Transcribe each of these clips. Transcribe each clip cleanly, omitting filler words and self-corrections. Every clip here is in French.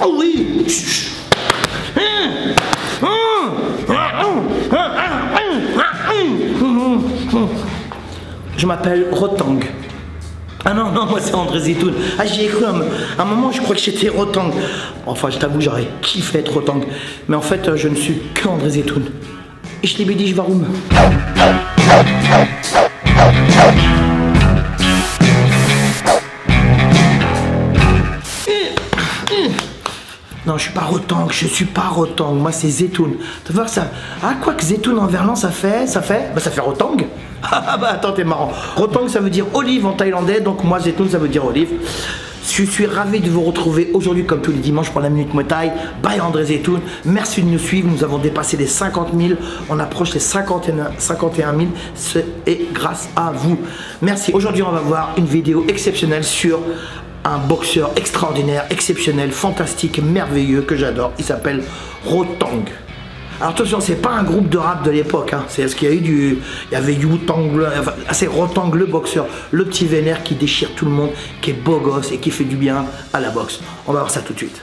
Oh oui. Je m'appelle Rotang. Ah non, non, moi c'est André Zetoun. Ah, j'y ai cru un moment, je crois que j'étais Rotang. Enfin, je t'avoue, j'aurais kiffé être Rotang. Mais en fait, je ne suis que André Zetoun. Et je l'ai dit, je vais roum. Non, je suis pas Rotang, je suis pas Rotang. Moi, c'est Zetoun. Tu vas voir ça. Ah, quoi que Zetoun en verlan, ça fait. Bah, ça fait Rotang. Ah, bah, attends, t'es marrant. Rotang, ça veut dire olive en thaïlandais. Donc, moi, Zetoun, ça veut dire olive. Je suis ravi de vous retrouver aujourd'hui, comme tous les dimanches, pour la Minute Muay Thai. By André Zetoun. Merci de nous suivre. Nous avons dépassé les 50 000. On approche les 51 000. C'est grâce à vous. Merci. Aujourd'hui, on va voir une vidéo exceptionnelle sur un boxeur extraordinaire, exceptionnel, fantastique, merveilleux, que j'adore. Il s'appelle Rotang. Alors attention, c'est pas un groupe de rap de l'époque, hein. C'est ce qu'il y a eu il y avait Wu-Tang, enfin, c'est Rotang, le boxeur, le petit vénère qui déchire tout le monde, qui est beau gosse et qui fait du bien à la boxe. On va voir ça tout de suite.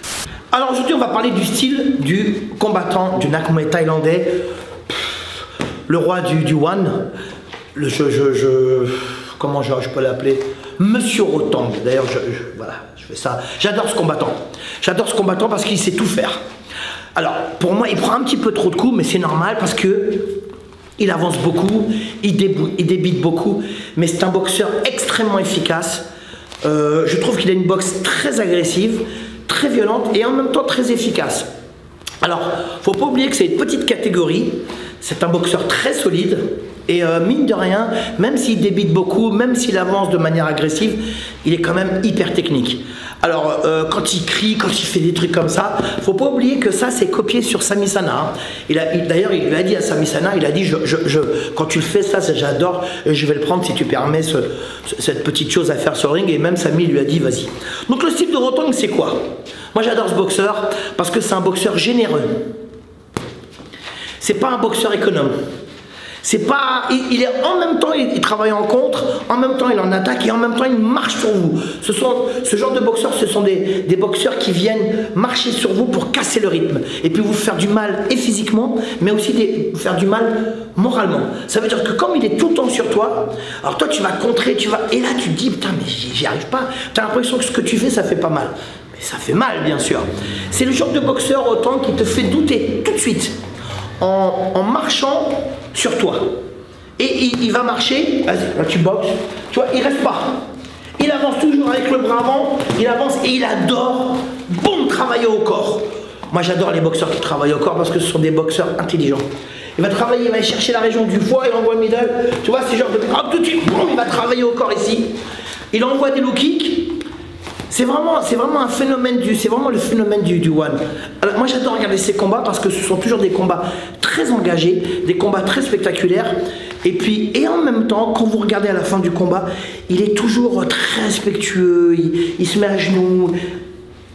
Alors aujourd'hui, on va parler du style du combattant du Nak Muay thaïlandais, le roi du One, comment je peux l'appeler, Monsieur Rotang. D'ailleurs, voilà, je fais ça. J'adore ce combattant. J'adore ce combattant parce qu'il sait tout faire. Alors, pour moi, il prend un petit peu trop de coups, mais c'est normal parce que il avance beaucoup, il débite beaucoup, mais c'est un boxeur extrêmement efficace. Je trouve qu'il a une boxe très agressive, très violente et en même temps très efficace. Alors, faut pas oublier que c'est une petite catégorie. C'est un boxeur très solide. Et mine de rien, même s'il débite beaucoup, même s'il avance de manière agressive, il est quand même hyper technique. Alors, quand il crie, quand il fait des trucs comme ça, faut pas oublier que ça, c'est copié sur Sami Sana. D'ailleurs, il a dit à Sami Sana, il a dit, quand tu le fais, ça j'adore, et je vais le prendre si tu permets cette petite chose à faire sur le ring. Et même Sami lui a dit, vas-y. Donc le style de Rotang, c'est quoi? Moi, j'adore ce boxeur parce que c'est un boxeur généreux. C'est pas un boxeur économe. C'est pas, il est en même temps, il travaille en contre, en même temps il en attaque et en même temps il marche sur vous. Ce genre de boxeurs, ce sont des boxeurs qui viennent marcher sur vous pour casser le rythme et puis vous faire du mal et physiquement, mais aussi vous faire du mal moralement. Ça veut dire que comme il est tout le temps sur toi, alors toi tu vas contrer, et là tu te dis putain mais j'y arrive pas. Tu as l'impression que ce que tu fais ça fait pas mal, mais ça fait mal bien sûr. C'est le genre de boxeur autant qui te fait douter tout de suite en marchant sur toi. Et il va marcher, vas-y, là tu boxes, tu vois, il reste pas. Il avance toujours avec le bras avant, il avance et il adore, boum, travailler au corps. Moi j'adore les boxeurs qui travaillent au corps parce que ce sont des boxeurs intelligents. Il va travailler, il va aller chercher la région du foie, il envoie le middle, tu vois, c'est genre de... hop, tout de suite, boum, il va travailler au corps ici. Il envoie des low kicks. C'est vraiment un phénomène c'est vraiment le phénomène du One. Alors, moi j'adore regarder ces combats parce que ce sont toujours des combats très engagés, des combats très spectaculaires. Et en même temps, quand vous regardez à la fin du combat, il est toujours très respectueux, il se met à genoux,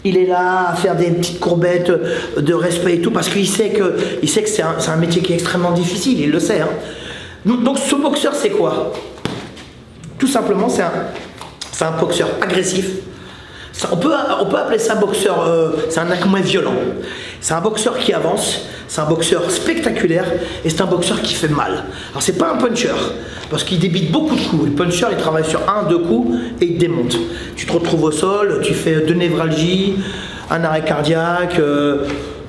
il est là à faire des petites courbettes de respect et tout parce qu'il sait que c'est un métier qui est extrêmement difficile, il le sait. Hein. Donc ce boxeur c'est quoi? Tout simplement c'est un boxeur agressif. On peut appeler ça boxeur, c'est un Nak Muay violent. C'est un boxeur qui avance, c'est un boxeur spectaculaire et c'est un boxeur qui fait mal. Alors c'est pas un puncher, parce qu'il débite beaucoup de coups. Le puncher il travaille sur 1-2 coups et il démonte. Tu te retrouves au sol, tu fais 2 névralgies, un arrêt cardiaque,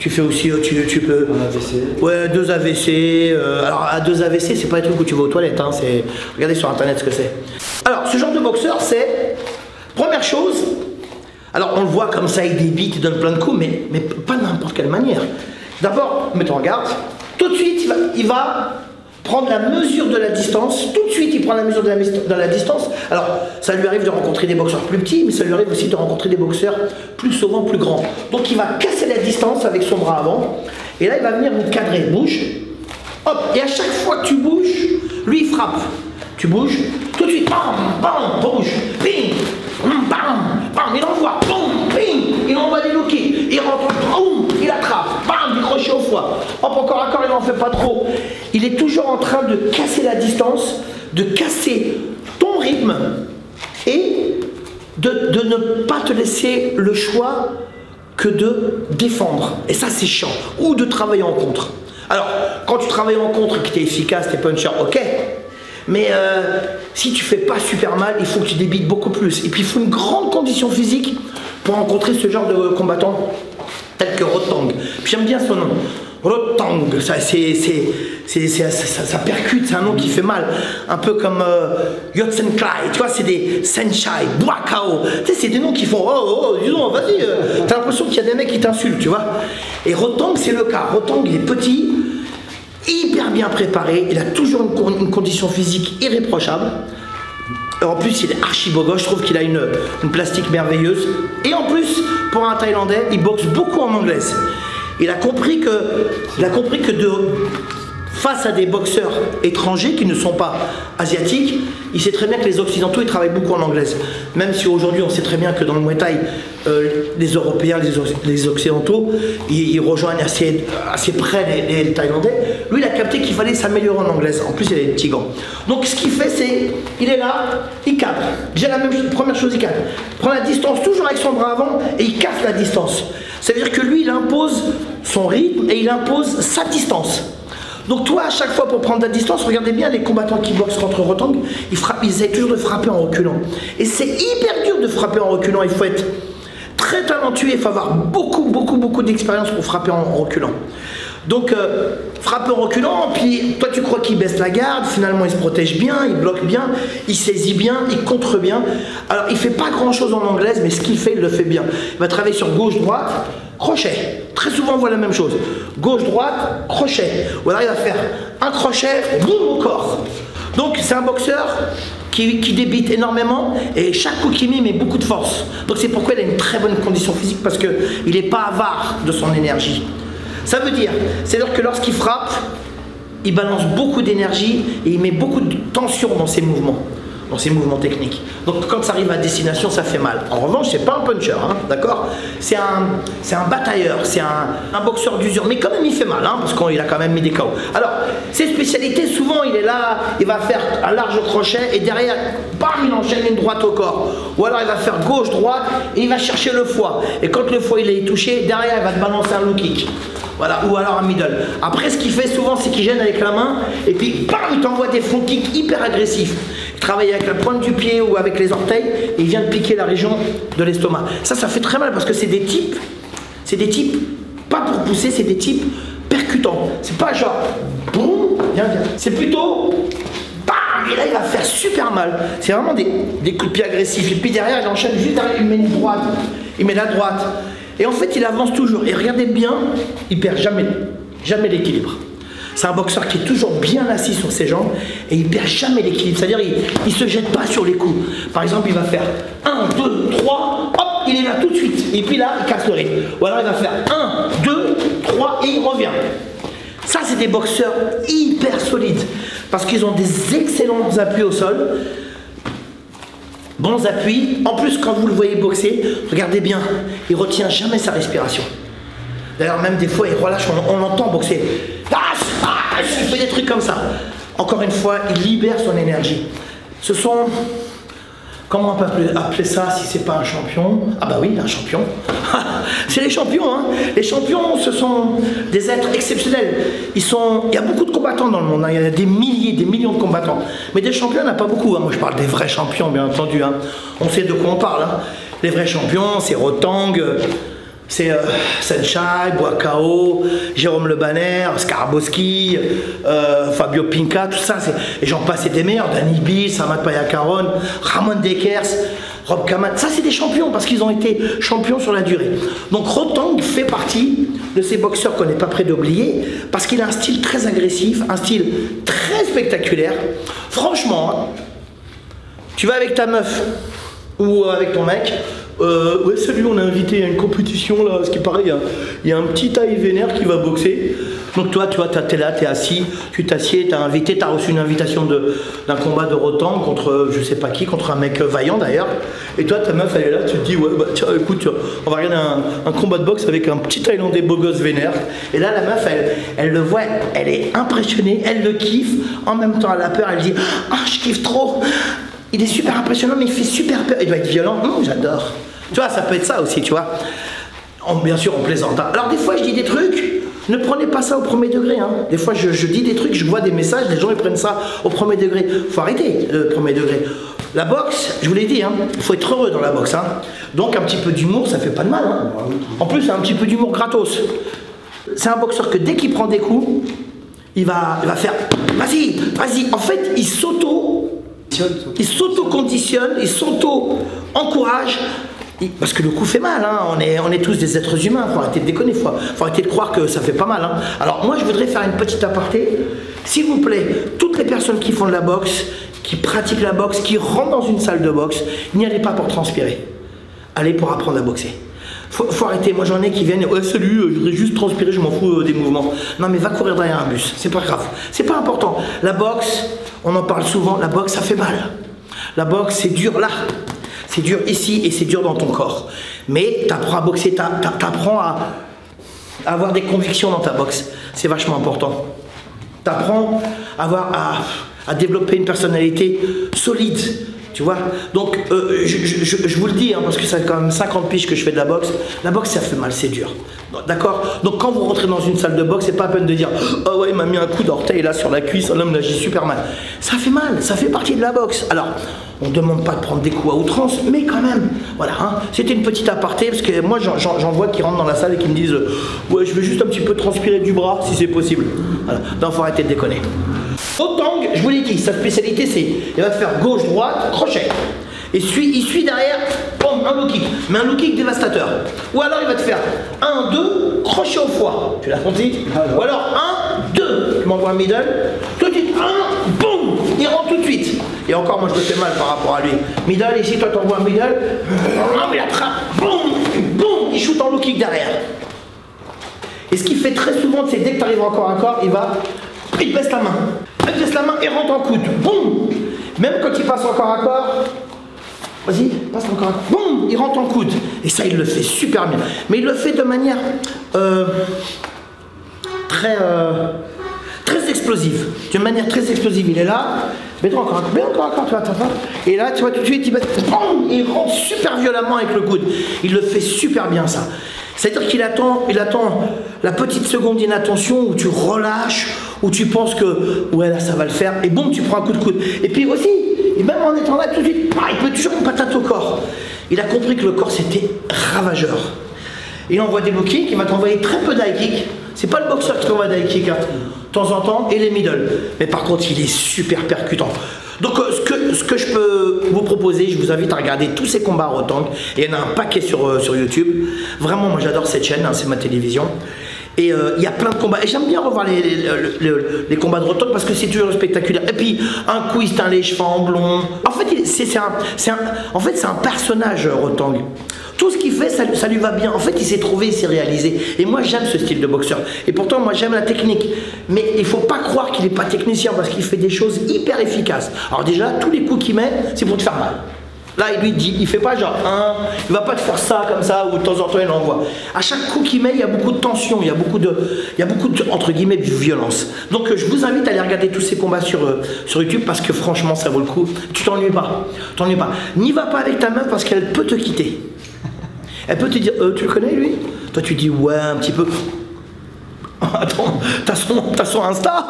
tu fais aussi, tu peux... Un AVC. Ouais, 2 AVC. Alors à 2 AVC, c'est pas des trucs où tu vas aux toilettes, hein, regardez sur internet ce que c'est. Alors ce genre de boxeur c'est, première chose, alors on le voit comme ça, il débite, il donne plein de coups, mais pas de n'importe quelle manière. D'abord, mettons en garde, tout de suite il va prendre la mesure de la distance, tout de suite il prend la mesure de la distance. Alors ça lui arrive de rencontrer des boxeurs plus petits, mais ça lui arrive aussi de rencontrer des boxeurs plus souvent plus grands. Donc il va casser la distance avec son bras avant, et là il va venir vous cadrer, bouge, hop, et à chaque fois que tu bouges, lui il frappe. Tu bouges, tout de suite, bam, bam, bouge, ping, bam, bam, il envoie, boum, ping, il envoie des low kicks, il rentre, boum, il attrape, bam, du crochet au foie, hop, encore un corps, il n'en fait pas trop. Il est toujours en train de casser la distance, de casser ton rythme et de ne pas te laisser le choix que de défendre. Et ça, c'est chiant. Ou de travailler en contre. Alors, quand tu travailles en contre et que tu es efficace, tu es puncher, ok. Mais si tu fais pas super mal, il faut que tu débites beaucoup plus. Et puis, il faut une grande condition physique pour rencontrer ce genre de combattant tel que Rotang. Puis j'aime bien son nom. Rotang, ça percute, c'est un nom qui fait mal. Un peu comme Yotsenkai, tu vois, c'est des Senshai, Buakao. Tu sais, c'est des noms qui font oh, dis donc, vas-y. T'as l'impression qu'il y a des mecs qui t'insultent, tu vois. Et Rotang, c'est le cas. Rotang, il est petit, hyper bien préparé, il a toujours une condition physique irréprochable. En plus, il est archi beau gosse, je trouve qu'il a une plastique merveilleuse. Et en plus, pour un Thaïlandais, il boxe beaucoup en anglaise. Il a compris que face à des boxeurs étrangers qui ne sont pas asiatiques, il sait très bien que les Occidentaux ils travaillent beaucoup en anglaise. Même si aujourd'hui on sait très bien que dans le Muay Thai, les Européens, les Occidentaux, ils rejoignent assez près les Thaïlandais. Lui il a capté qu'il fallait s'améliorer en anglaise. En plus il a des petits gants. Donc ce qu'il fait c'est, il est là, il cadre. Déjà la première chose il cadre. Il prend la distance toujours avec son bras avant et il casse la distance. Ça veut dire que lui il impose son rythme et il impose sa distance. Donc toi, à chaque fois pour prendre ta distance, regardez bien les combattants qui boxent contre Rotang, ils essaient toujours de frapper en reculant. Et c'est hyper dur de frapper en reculant, il faut être très talentueux, il faut avoir beaucoup d'expérience pour frapper en reculant. Donc frapper en reculant, puis toi tu crois qu'il baisse la garde, finalement il se protège bien, il bloque bien, il saisit bien, il contre bien. Alors il fait pas grand chose en anglaise, mais ce qu'il fait, il le fait bien. Il va travailler sur gauche-droite, crochet. Très souvent on voit la même chose. Gauche-droite, crochet. Ou alors il va faire un crochet, boum au corps. Donc c'est un boxeur qui débite énormément et chaque coup qu'il met beaucoup de force. Donc c'est pourquoi il a une très bonne condition physique parce qu'il n'est pas avare de son énergie. Ça veut dire, c'est-à-dire que lorsqu'il frappe, il balance beaucoup d'énergie et il met beaucoup de tension dans ses mouvements techniques. Donc quand ça arrive à destination, ça fait mal. En revanche, c'est pas un puncher, hein, d'accord? C'est un batailleur, c'est un boxeur d'usure, mais quand même il fait mal, hein, parce qu'il a quand même mis des KO. Alors, ses spécialités, souvent il est là, il va faire un large crochet et derrière, bam, il enchaîne une droite au corps. Ou alors il va faire gauche-droite et il va chercher le foie. Et quand le foie il est touché, derrière il va te balancer un low kick. Voilà, ou alors un middle. Après, ce qu'il fait souvent, c'est qu'il gêne avec la main et puis bam, il t'envoie des front kicks hyper agressifs. Il travaille avec la pointe du pied ou avec les orteils et il vient de piquer la région de l'estomac. Ça fait très mal parce que c'est des types, pas pour pousser, c'est des types percutants. C'est pas genre, boum, viens. C'est plutôt, bam, et là il va faire super mal. C'est vraiment des coups de pied agressifs. Et puis derrière, il enchaîne juste derrière, il met une droite, il met la droite. Et en fait, il avance toujours. Et regardez bien, il perd jamais l'équilibre. C'est un boxeur qui est toujours bien assis sur ses jambes et il perd jamais l'équilibre. C'est-à-dire, il se jette pas sur les coups. Par exemple, il va faire 1, 2, 3, hop, il est là tout de suite. Et puis là, il casse le rythme. Ou alors, il va faire 1, 2, 3 et il revient. Ça, c'est des boxeurs hyper solides parce qu'ils ont des excellents appuis au sol. Bons appuis. En plus, quand vous le voyez boxer, regardez bien, il retient jamais sa respiration. D'ailleurs, même des fois, il relâche, on l'entend boxer. Il fait des trucs comme ça. Encore une fois, il libère son énergie. Ce sont... Comment on peut appeler ça si c'est pas un champion? Ah bah oui, un champion. C'est les champions, hein. Les champions, ce sont des êtres exceptionnels. Il y a beaucoup de combattants dans le monde, hein. Il y a des milliers, des millions de combattants. Mais des champions, il n'y en a pas beaucoup, hein. Moi, je parle des vrais champions, bien entendu, hein. On sait de quoi on parle, hein. Les vrais champions, c'est Rotang, c'est Senshai, Buakao, Jérôme Le Banner, Skarbowski, Fabio Pinca, tout ça, et j'en passe, c'est des meilleurs, Danny Bill, Samad Payakaron, Ramon Dekers, Rob Kaman, ça c'est des champions parce qu'ils ont été champions sur la durée. Donc Rotang fait partie de ces boxeurs qu'on n'est pas prêt d'oublier parce qu'il a un style très agressif, un style très spectaculaire. Franchement, hein, tu vas avec ta meuf ou avec ton mec, ouais salut, on a invité à une compétition là, ce qui paraît, il y a un petit taille vénère qui va boxer. Donc toi, tu vois, t'es là, t'es assis, tu t'assieds, t'as reçu une invitation d'un combat de Rotang contre je sais pas qui, contre un mec vaillant d'ailleurs. Et toi, ta meuf, elle est là, tu te dis, ouais, bah tiens, écoute, on va regarder un combat de boxe avec un petit Thaïlandais beau gosse vénère. Et là, la meuf, elle le voit, elle est impressionnée, elle le kiffe. En même temps, elle a peur, elle dit, ah, je kiffe trop. il est super impressionnant, mais il fait super peur. Il doit être violent. J'adore. Tu vois, ça peut être ça aussi, tu vois. Bien sûr, on plaisante. Hein. Alors, des fois, je dis des trucs, ne prenez pas ça au premier degré. Hein. Des fois, je dis des trucs, je vois des messages, les gens ils prennent ça au premier degré. Faut arrêter le premier degré. La boxe, je vous l'ai dit, il faut être heureux dans la boxe. Hein. Donc, un petit peu d'humour, ça fait pas de mal. Hein. En plus, un petit peu d'humour gratos. C'est un boxeur que dès qu'il prend des coups, il va faire vas-y, vas-y. En fait, il s'auto-conditionne, il s'auto-encourage. Parce que le coup fait mal, hein. On est tous des êtres humains, faut arrêter de déconner, faut arrêter de croire que ça fait pas mal. Hein. Alors moi je voudrais faire une petite aparté, s'il vous plaît, toutes les personnes qui font de la boxe, qui pratiquent la boxe, qui rentrent dans une salle de boxe, n'y allez pas pour transpirer, allez pour apprendre à boxer. Faut arrêter, moi j'en ai qui viennent, ouais salut, je voudrais juste transpirer, je m'en fous des mouvements. Non mais va courir derrière un bus, c'est pas grave, c'est pas important. La boxe, on en parle souvent, la boxe ça fait mal. La boxe c'est dur là. C'est dur ici et c'est dur dans ton corps. Mais tu apprends à boxer, tu apprends à avoir des convictions dans ta boxe. C'est vachement important. Tu apprends à développer une personnalité solide. Tu vois. Donc, je vous le dis, hein, parce que ça fait quand même 50 piges que je fais de la boxe. La boxe, ça fait mal, c'est dur. D'accord. Donc, quand vous rentrez dans une salle de boxe, c'est pas à peine de dire « Oh ouais, il m'a mis un coup d'orteil là sur la cuisse, l'homme là, j'ai super mal. » Ça fait mal, ça fait partie de la boxe. Alors, on ne demande pas de prendre des coups à outrance, mais quand même, voilà, hein, c'était une petite aparté, parce que moi, j'en vois qui rentrent dans la salle et qui me disent « Ouais, je veux juste un petit peu transpirer du bras, si c'est possible. » Voilà. Donc, faut arrêter de déconner. Otang, je vous l'ai dit, sa spécialité, c'est il va te faire gauche-droite, crochet. Et il suit derrière, boum, un low kick. Mais un low kick dévastateur. Ou alors il va te faire 1, 2, crochet au foie. Tu l'as compris? Ou alors 1, 2, tu m'envoies un middle. Tout de suite, 1, boum, il rentre tout de suite. Et encore, moi je me fais mal par rapport à lui. Middle, ici, toi t'envoies un middle. Il attrape, boum, boum, il shoot en low kick derrière. Et ce qu'il fait très souvent, c'est dès que tu arrives en corps à corps, il te baisse la main. Il baisse la main et rentre en coude. Boum. Même quand il passe en corps à corps, vas-y, passe en corps à corps. Boum, il rentre en coude. Et ça, il le fait super bien. Mais il le fait de manière très explosive. D'une manière très explosive. Il est là. Mets-toi encore un coup. Mets encore un coup. Tu vois. Et là, tu vois, tout de suite, il rentre super violemment avec le coude. Il le fait super bien, ça. C'est-à-dire qu'il attend la petite seconde d'inattention où tu relâches, où tu penses que ouais là ça va le faire, et boum tu prends un coup de coude. Et puis aussi, et même en étant là tout de suite, il peut toujours une patate au corps. Il a compris que le corps c'était ravageur. Il envoie des low kicks, il va t'envoyer très peu d'high kick. C'est pas le boxeur qui t'envoie des high kick, hein, de temps en temps, et les middle. Mais par contre il est super percutant. Donc ce que je peux vous proposer, je vous invite à regarder tous ces combats à Rotang. Et il y en a un paquet sur YouTube. Vraiment, moi j'adore cette chaîne, hein, c'est ma télévision. Et il y a plein de combats. Et j'aime bien revoir les combats de Rotang parce que c'est toujours spectaculaire. Et puis un coup il se teint les cheveux en blond. En fait, c'est un personnage, Rotang. Tout ce qu'il fait, ça lui va bien. En fait, il s'est trouvé, il s'est réalisé. Et moi, j'aime ce style de boxeur. Et pourtant, moi, j'aime la technique. Mais il ne faut pas croire qu'il n'est pas technicien parce qu'il fait des choses hyper efficaces. Alors déjà, tous les coups qu'il met, c'est pour te faire mal. Là, il lui dit, il fait pas genre, il va pas te faire ça comme ça, ou de temps en temps, il l'envoie. À chaque coup qu'il met, il y a beaucoup de tension, il y a beaucoup de entre guillemets, de violence. Donc, je vous invite à aller regarder tous ces combats sur YouTube parce que franchement, ça vaut le coup. Tu t'ennuies pas. N'y va pas avec ta meuf parce qu'elle peut te quitter. Elle peut te dire, tu le connais lui? Toi tu dis, ouais, un petit peu. Attends, t'as son Insta?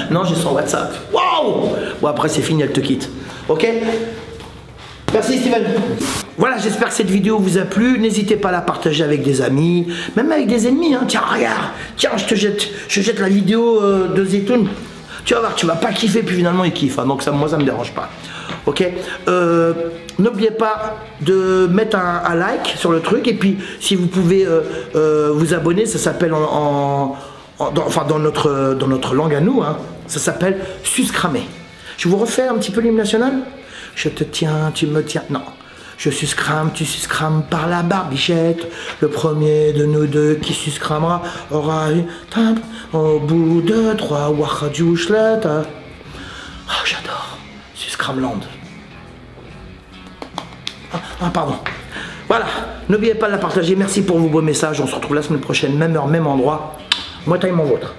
Non, j'ai son WhatsApp. Waouh! Bon, après c'est fini, elle te quitte. Ok? Merci Steven. Voilà, j'espère que cette vidéo vous a plu. N'hésitez pas à la partager avec des amis, même avec des ennemis. Hein. Tiens, regarde, tiens, je jette la vidéo de Zetoun. Tu vas voir, tu vas pas kiffer, puis finalement il kiffe. Hein, donc ça, moi ça me dérange pas. Ok, n'oubliez pas de mettre un like sur le truc et puis si vous pouvez vous abonner, ça s'appelle dans notre langue à nous, hein, ça s'appelle suscramer. Je vous refais un petit peu l'hymne national. Je te tiens, tu me tiens. Non. Je suscrame, tu suscrames par la barbichette. Le premier de nous deux qui suscramera aura une timbre au bout de 3 wahadjouchlettes. Oh, j'adore. Suscramland. Pardon. Voilà. N'oubliez pas de la partager. Merci pour vos beaux messages. On se retrouve la semaine prochaine, même heure, même endroit. Moi, taille mon vôtre.